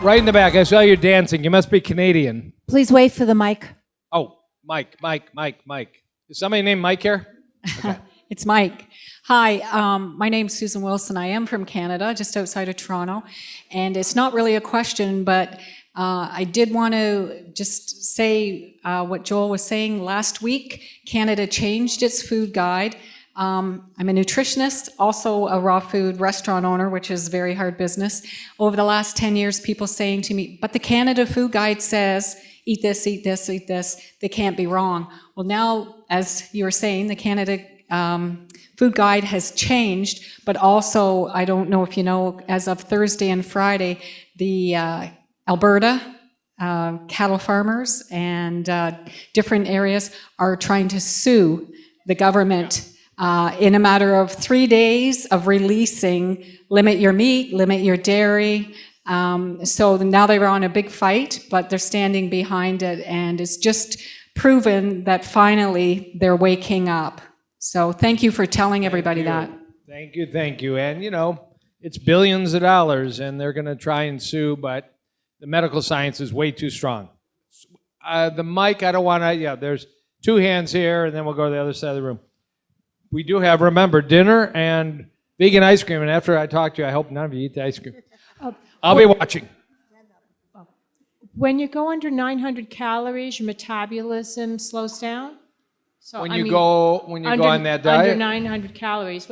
Right in the back. I saw you dancing. You must be Canadian. Please wait for the mic. Oh, Mike. Is somebody named Mike here? Okay. It's Mike. Hi, my name's Susan Wilson. I am from Canada, just outside of Toronto. And it's not really a question, but I did want to just say what Joel was saying. Last week, Canada changed its food guide. I'm a nutritionist, also a raw food restaurant owner, which is very hard business. Over the last 10 years, people saying to me, but the Canada food guide says, eat this, eat this, eat this. They can't be wrong. Well, now, as you were saying, the Canada food guide has changed, but also, I don't know if you know, as of Thursday and Friday, the Alberta cattle farmers and different areas are trying to sue the government in a matter of 3 days of releasing, limit your meat, limit your dairy. So now they're on a big fight, but they're standing behind it, and it's just proven that finally they're waking up. So thank you for telling everybody that. Thank you. And, you know, it's billions of dollars, and they're going to try and sue, but the medical science is way too strong. The mic, I don't want to, there's two hands here, and then we'll go to the other side of the room. We do have, remember, dinner and vegan ice cream, and after I talk to you, I hope none of you eat the ice cream. I'll be watching. When you go under 900 calories, your metabolism slows down. So When you go on that diet, under 900 calories,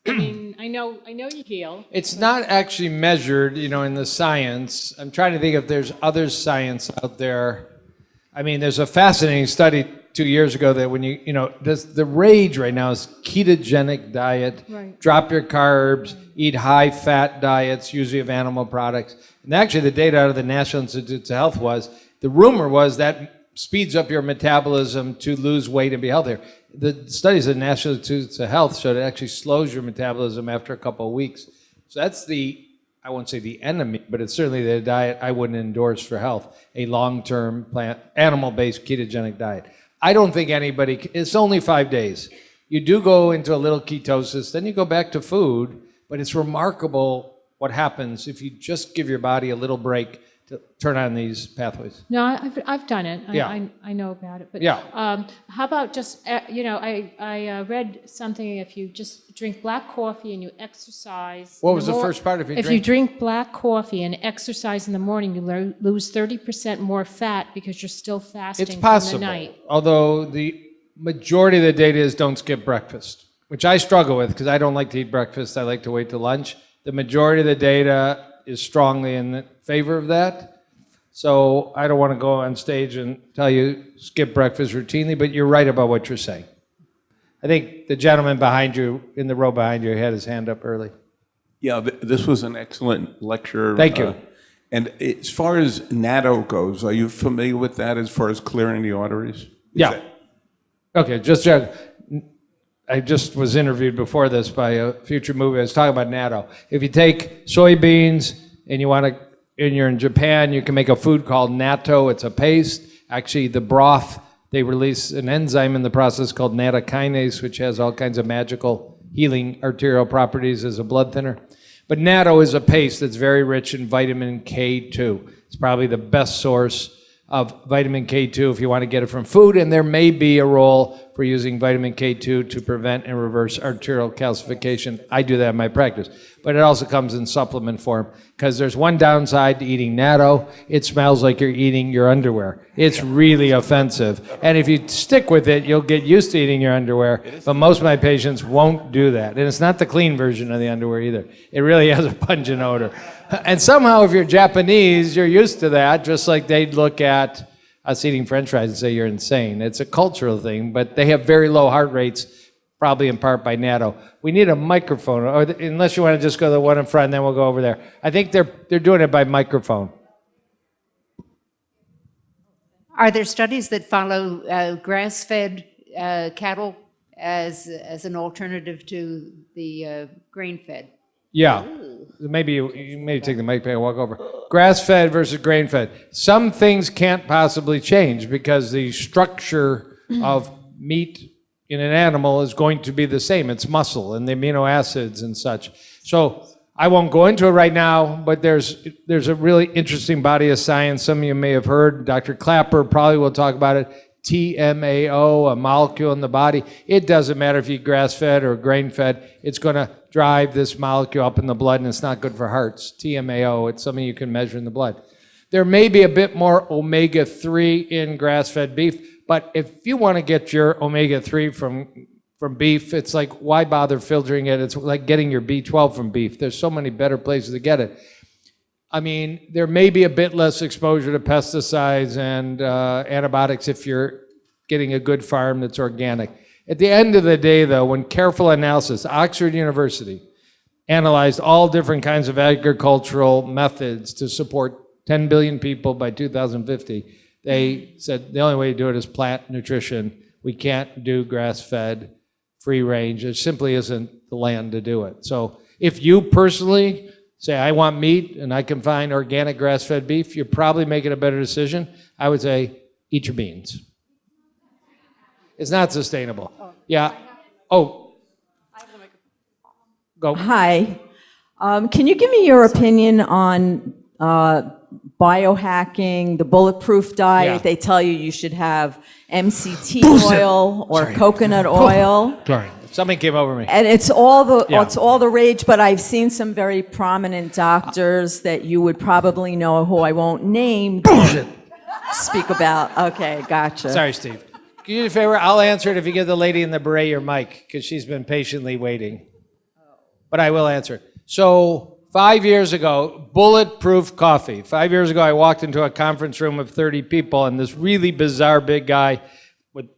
I know you heal. it's not actually measured, you know, in the science. I'm trying to think if there's other science out there. I mean, there's a fascinating study 2 years ago that when the rage right now is ketogenic diet, Right. drop your carbs, eat high-fat diets, usually of animal products. And actually the data out of the National Institutes of Health the rumor was that speeds up your metabolism to lose weight and be healthier. The studies of the National Institutes of Health showed it actually slows your metabolism after a couple of weeks. So that's I won't say the enemy, but it's certainly the diet I wouldn't endorse for health, a long-term animal-based ketogenic diet. I don't think it's only 5 days. You do go into a little ketosis, then you go back to food, but it's remarkable what happens if you just give your body a little break to turn on these pathways. No, I've done it. Yeah. I know about it. But Yeah. how about just I read something. If you just drink black coffee and you exercise. What was the first part? If you drink black coffee and exercise in the morning, you lose 30% more fat because you're still fasting It's possible, from the night. although the majority of the data is don't skip breakfast, which I struggle with because I don't like to eat breakfast. I like to wait till lunch. The majority of the data is strongly in favor of that. So I don't want to go on stage and tell you skip breakfast routinely, but you're right about what you're saying. I think the gentleman behind you, in the row behind you, had his hand up early. Yeah, this was an excellent lecture. Thank you. And as far as NATO goes, are you familiar with that as far as clearing the arteries? Yeah. Okay, I just was interviewed before this by a future movie. I was talking about natto. If you take soybeans and you're in Japan, you can make a food called natto. It's a paste. Actually, the broth, they release an enzyme in the process called nattokinase, which has all kinds of magical healing arterial properties as a blood thinner. But natto is a paste that's very rich in vitamin K2. It's probably the best source of vitamin K2 if you want to get it from food, and there may be a role for using vitamin K2 to prevent and reverse arterial calcification. I do that in my practice. But it also comes in supplement form, because there's one downside to eating natto. It smells like you're eating your underwear. It's really offensive. And if you stick with it, you'll get used to eating your underwear, but most of my patients won't do that. And it's not the clean version of the underwear either. It really has a pungent odor. And somehow if you're Japanese, you're used to that, just like they'd look at us eating french fries and say you're insane. It's a cultural thing, but they have very low heart rates, probably in part by natto. We need a microphone, or unless you want to just go to the one in front, and then we'll go over there. I think they're doing it by microphone. Are there studies that follow grass-fed cattle as an alternative to the grain-fed? Yeah. Maybe you may take the mic back and walk over. Grass-fed versus grain-fed. Some things can't possibly change because the structure of meat in an animal is going to be the same. It's muscle and the amino acids and such. So I won't go into it right now, but there's a really interesting body of science. Some of you may have heard. Dr. Clapper probably will talk about it. TMAO, a molecule in the body. It doesn't matter if you eat grass-fed or grain-fed. It's going to drive this molecule up in the blood, and it's not good for hearts. TMAO, it's something you can measure in the blood. There may be a bit more omega-3 in grass-fed beef, but if you want to get your omega-3 from beef, it's like, why bother filtering it? It's like getting your B12 from beef. There's so many better places to get it. I mean, there may be a bit less exposure to pesticides and antibiotics if you're getting a good farm that's organic. At the end of the day, though, when careful analysis, Oxford University analyzed all different kinds of agricultural methods to support 10 billion people by 2050. They said the only way to do it is plant nutrition. We can't do grass-fed, free range. There simply isn't the land to do it. So if you personally say, I want meat and I can find organic grass-fed beef, you're probably making a better decision. I would say, eat your beans. It's not sustainable. Yeah. Oh. Go. Hi. Can you give me your opinion on biohacking, the bulletproof diet? Yeah. They tell you should have MCT oil or coconut oil. Sorry. Something came over me. And it's all Yeah. the rage, but I've seen some very prominent doctors that you would probably know, who I won't name, speak about. Okay, gotcha. Sorry, Steve. Can you do a favor? I'll answer it if you give the lady in the beret your mic, because she's been patiently waiting. But I will answer. So 5 years ago, bulletproof coffee. 5 years ago, I walked into a conference room of 30 people, and this really bizarre big guy with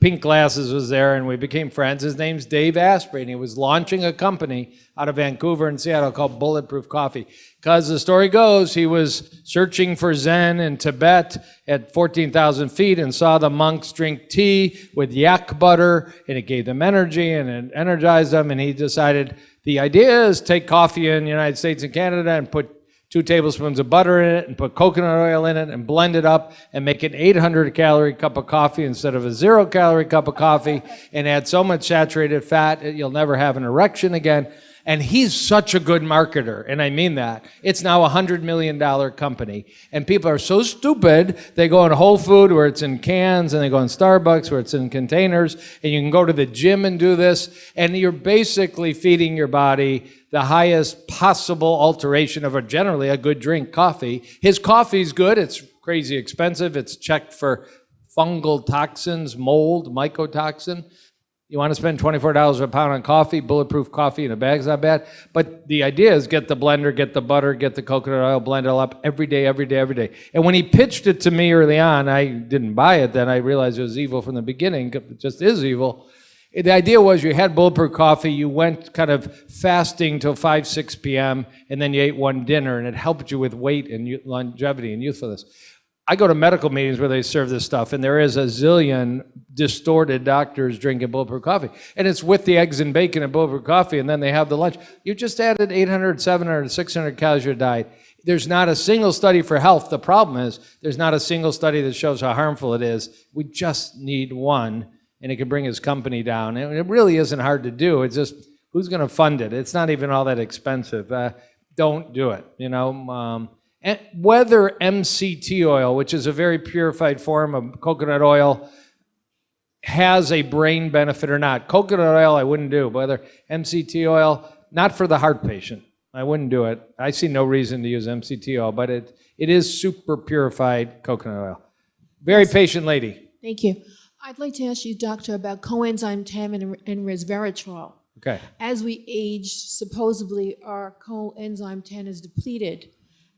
pink glasses was there, and we became friends. His name's Dave Asprey, and he was launching a company out of Vancouver and Seattle called Bulletproof Coffee. Because the story goes, he was searching for Zen in Tibet at 14,000 feet and saw the monks drink tea with yak butter, and it gave them energy and it energized them, and he decided the idea is take coffee in the United States and Canada and put 2 tablespoons of butter in it and put coconut oil in it and blend it up and make an 800-calorie cup of coffee instead of a 0-calorie cup of coffee, and add so much saturated fat that you'll never have an erection again. And he's such a good marketer, and I mean that. It's now a $100 million company, and people are so stupid, they go in Whole Food where it's in cans, and they go in Starbucks where it's in containers, and you can go to the gym and do this, and you're basically feeding your body the highest possible alteration of generally a good drink, coffee. His coffee's good, it's crazy expensive, it's checked for fungal toxins, mold, mycotoxin. You want to spend $24 a pound on coffee, bulletproof coffee in a bag's not bad. But the idea is get the blender, get the butter, get the coconut oil, blend it all up every day, every day, every day. And when he pitched it to me early on, I didn't buy it then. I realized it was evil from the beginning. It just is evil. The idea was you had bulletproof coffee, you went kind of fasting till 5, 6 p.m., and then you ate one dinner, and it helped you with weight and longevity and youthfulness. I go to medical meetings where they serve this stuff, and there is a zillion distorted doctors drinking bulletproof coffee. And it's with the eggs and bacon and bulletproof coffee, and then they have the lunch. You just added 800, 700, 600 calories to your diet. There's not a single study for health. The problem is there's not a single study that shows how harmful it is. We just need one, and it can bring his company down. And it really isn't hard to do. It's just, who's going to fund it? It's not even all that expensive. Don't do it, you know. And whether MCT oil, which is a very purified form of coconut oil, has a brain benefit or not. Coconut oil, I wouldn't do. Whether MCT oil, not for the heart patient. I wouldn't do it. I see no reason to use MCT oil, but it is super purified coconut oil. Very patient lady. Thank you. I'd like to ask you, Doctor, about coenzyme 10 and resveratrol. Okay. As we age, supposedly our coenzyme 10 is depleted.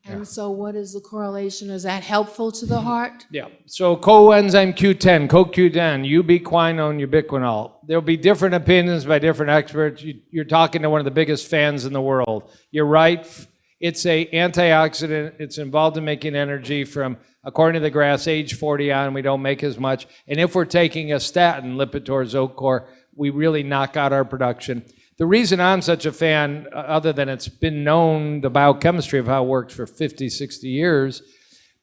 And so what is the correlation? Is that helpful to the heart? Yeah. So coenzyme Q10, CoQ10, ubiquinone, ubiquinol. There'll be different opinions by different experts. You're talking to one of the biggest fans in the world. You're right. It's an antioxidant. It's involved in making energy from, according to the graphs, age 40 on, we don't make as much. And if we're taking a statin, Lipitor, Zocor, we really knock out our production. The reason I'm such a fan, other than it's been known, the biochemistry of how it works for 50, 60 years,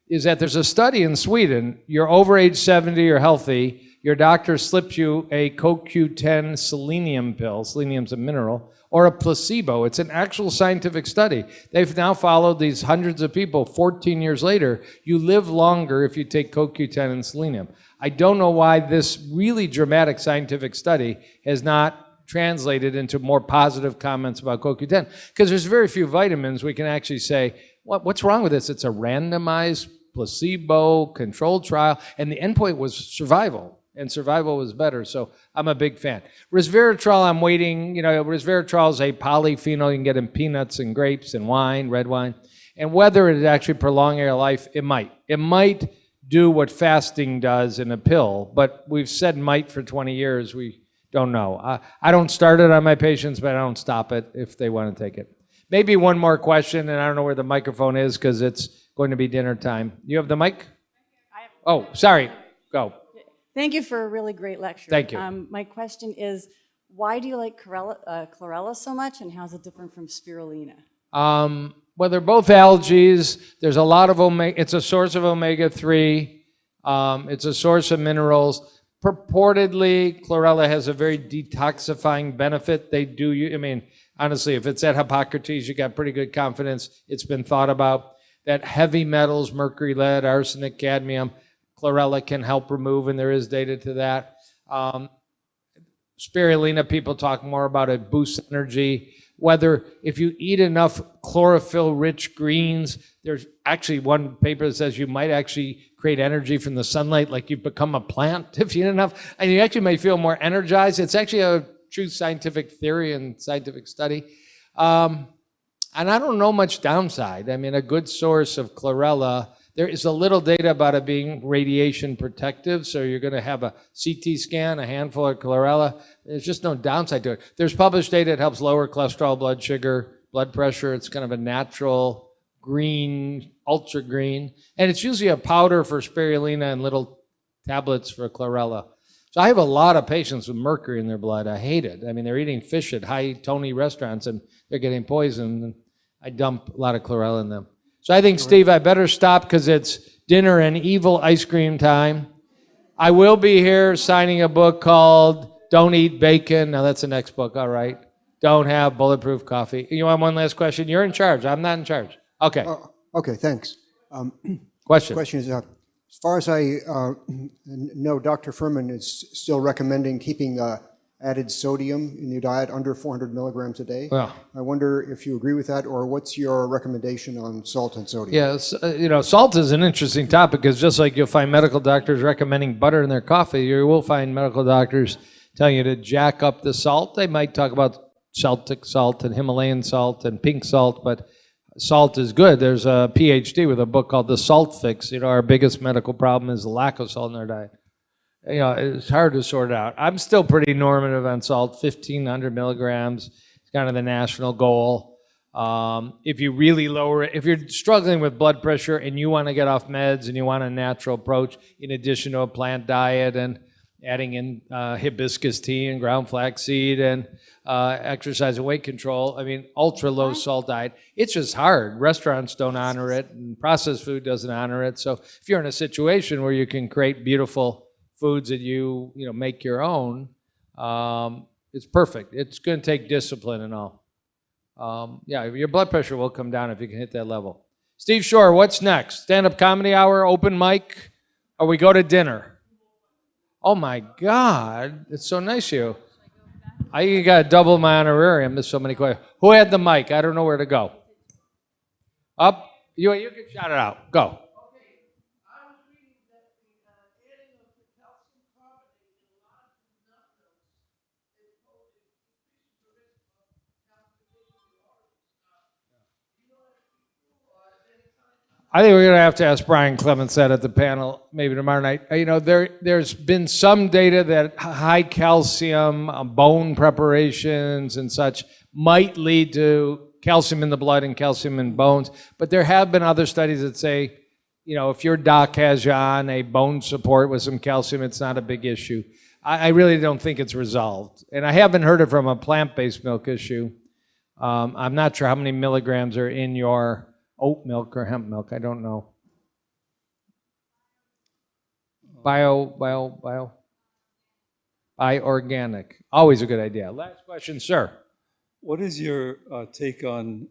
is that there's a study in Sweden. You're over age 70, you're healthy, your doctor slips you a CoQ10 selenium pill, selenium's a mineral, or a placebo. It's an actual scientific study. They've now followed these hundreds of people 14 years later. You live longer if you take CoQ10 and selenium. I don't know why this really dramatic scientific study has not translated into more positive comments about CoQ10, because there's very few vitamins we can actually say, what's wrong with this? It's a randomized placebo controlled trial, and the endpoint was survival, and survival was better, so I'm a big fan. Resveratrol, I'm waiting, resveratrol is a polyphenol you can get in peanuts and grapes and wine, red wine, and whether it actually prolong your life, it might. It might do what fasting does in a pill, but we've said might for 20 years, we don't know. I don't start it on my patients, but I don't stop it if they want to take it. Maybe one more question, and I don't know where the microphone is because it's going to be dinner time. You have the mic? Oh, sorry. Go. Thank you for a really great lecture. Thank you. My question is, why do you like chlorella so much, and how's it different from spirulina? Well, they're both algaes. There's a lot of omega. It's a source of omega-3. It's a source of minerals. Purportedly, chlorella has a very detoxifying benefit. They do, honestly, if it's at Hippocrates, you got pretty good confidence. It's been thought about that heavy metals, mercury, lead, arsenic, cadmium, chlorella can help remove, and there is data to that. Spirulina, people talk more about it, boosts energy. Whether if you eat enough chlorophyll-rich greens, there's actually one paper that says you might actually create energy from the sunlight, like you've become a plant if you eat enough, and you actually may feel more energized. It's actually a true scientific theory and scientific study. And I don't know much downside. A good source of chlorella, there is a little data about it being radiation protective, so you're going to have a CT scan, a handful of chlorella. There's just no downside to it. There's published data that helps lower cholesterol, blood sugar, blood pressure. It's kind of a natural green, ultra green, and it's usually a powder for spirulina and little tablets for chlorella. So I have a lot of patients with mercury in their blood. I hate it. They're eating fish at high Tony restaurants and they're getting poisoned. And I dump a lot of chlorella in them. So I think, Steve, I better stop because it's dinner and evil ice cream time. I will be here signing a book called Don't Eat Bacon. Now that's the next book, all right. Don't have bulletproof coffee. You want one last question? You're in charge. I'm not in charge. Okay. Okay, thanks. Question. Question is, as far as I know, Dr. Furman is still recommending keeping added sodium in your diet under 400 milligrams a day. Well, I wonder if you agree with that, or what's your recommendation on salt and sodium? yes, salt is an interesting topic because just like you'll find medical doctors recommending butter in their coffee, you will find medical doctors telling you to jack up the salt. They might talk about Celtic salt and Himalayan salt and pink salt, but salt is good. There's a PhD with a book called The Salt Fix. Our biggest medical problem is the lack of salt in our diet. It's hard to sort out. I'm still pretty normative on salt, 1,500 milligrams. It's kind of the national goal. If you really lower it, if you're struggling with blood pressure and you want to get off meds and you want a natural approach, in addition to a plant diet and adding in hibiscus tea and ground flaxseed and exercise and weight control, ultra low salt diet. It's just hard. Restaurants don't honor it, and processed food doesn't honor it. So if you're in a situation where you can create beautiful foods that you make your own, it's perfect. It's going to take discipline and all. Your blood pressure will come down if you can hit that level. Steve Shore, what's next? Stand-up comedy hour, open mic, or we go to dinner? Oh my God, it's so nice of you. I got to double my honorarium. There's so many questions. Who had the mic? I don't know where to go. Up? You can shout it out. Go. I think we're going to have to ask Brian Clements that at the panel, maybe tomorrow night. There's been some data that high calcium bone preparations and such might lead to calcium in the blood and calcium in bones. But there have been other studies that say, if your doc has you on a bone support with some calcium, it's not a big issue. I really don't think it's resolved. And I haven't heard it from a plant-based milk issue. I'm not sure how many milligrams are in your oat milk or hemp milk, I don't know. Bio. Buy organic. Always a good idea. Last question, sir. What is your take on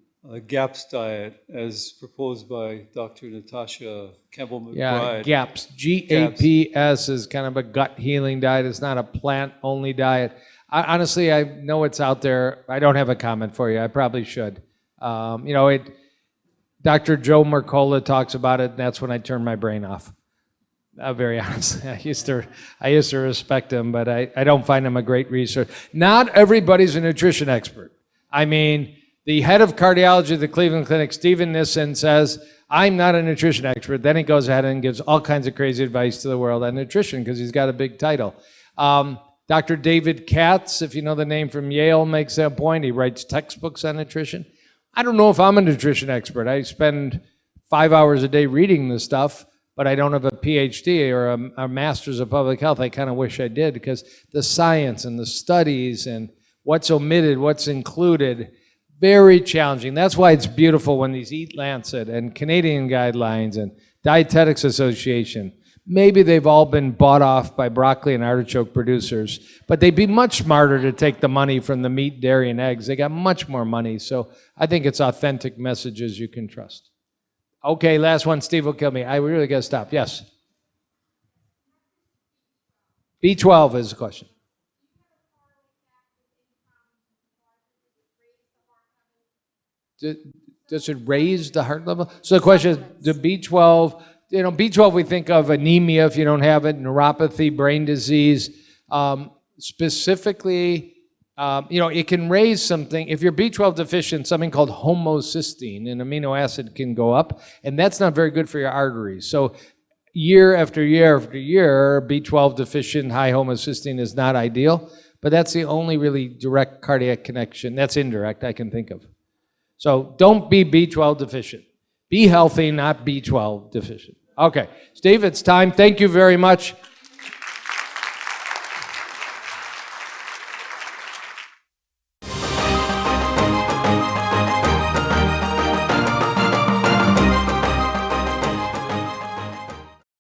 GAPS diet as proposed by Dr. Natasha Campbell-McBride? Yeah, GAPS. GAPS is kind of a gut healing diet. It's not a plant-only diet. Honestly, I know it's out there. I don't have a comment for you. I probably should. Dr. Joe Mercola talks about it, and that's when I turn my brain off. Very honestly, I used to respect him, but I don't find him a great researcher. Not everybody's a nutrition expert. I mean, the head of cardiology at the Cleveland Clinic, Stephen Nissen, says, I'm not a nutrition expert. Then he goes ahead and gives all kinds of crazy advice to the world on nutrition because he's got a big title. Dr. David Katz, if you know the name from Yale, makes that point. He writes textbooks on nutrition. I don't know if I'm a nutrition expert. I spend 5 hours a day reading this stuff, but I don't have a PhD or a master's of public health. I kind of wish I did because the science and the studies and what's omitted, what's included, very challenging. That's why it's beautiful when these Eat Lancet and Canadian guidelines and Dietetics Association, maybe they've all been bought off by broccoli and artichoke producers, but they'd be much smarter to take the money from the meat, dairy, and eggs. They got much more money, so I think it's authentic messages you can trust. Okay, last one. Steve will kill me. I really got to stop. Yes? B12 is the question. Does it raise the heart level? So the question is, the B12, B12 we think of anemia if you don't have it, neuropathy, brain disease. Specifically, it can raise something. If you're B12 deficient, something called homocysteine, an amino acid can go up, and that's not very good for your arteries. So year after year after year, B12 deficient, high homocysteine is not ideal, but that's the only really direct cardiac connection. That's indirect I can think of. So don't be B12 deficient. Be healthy, not B12 deficient. Okay, Steve, it's time. Thank you very much.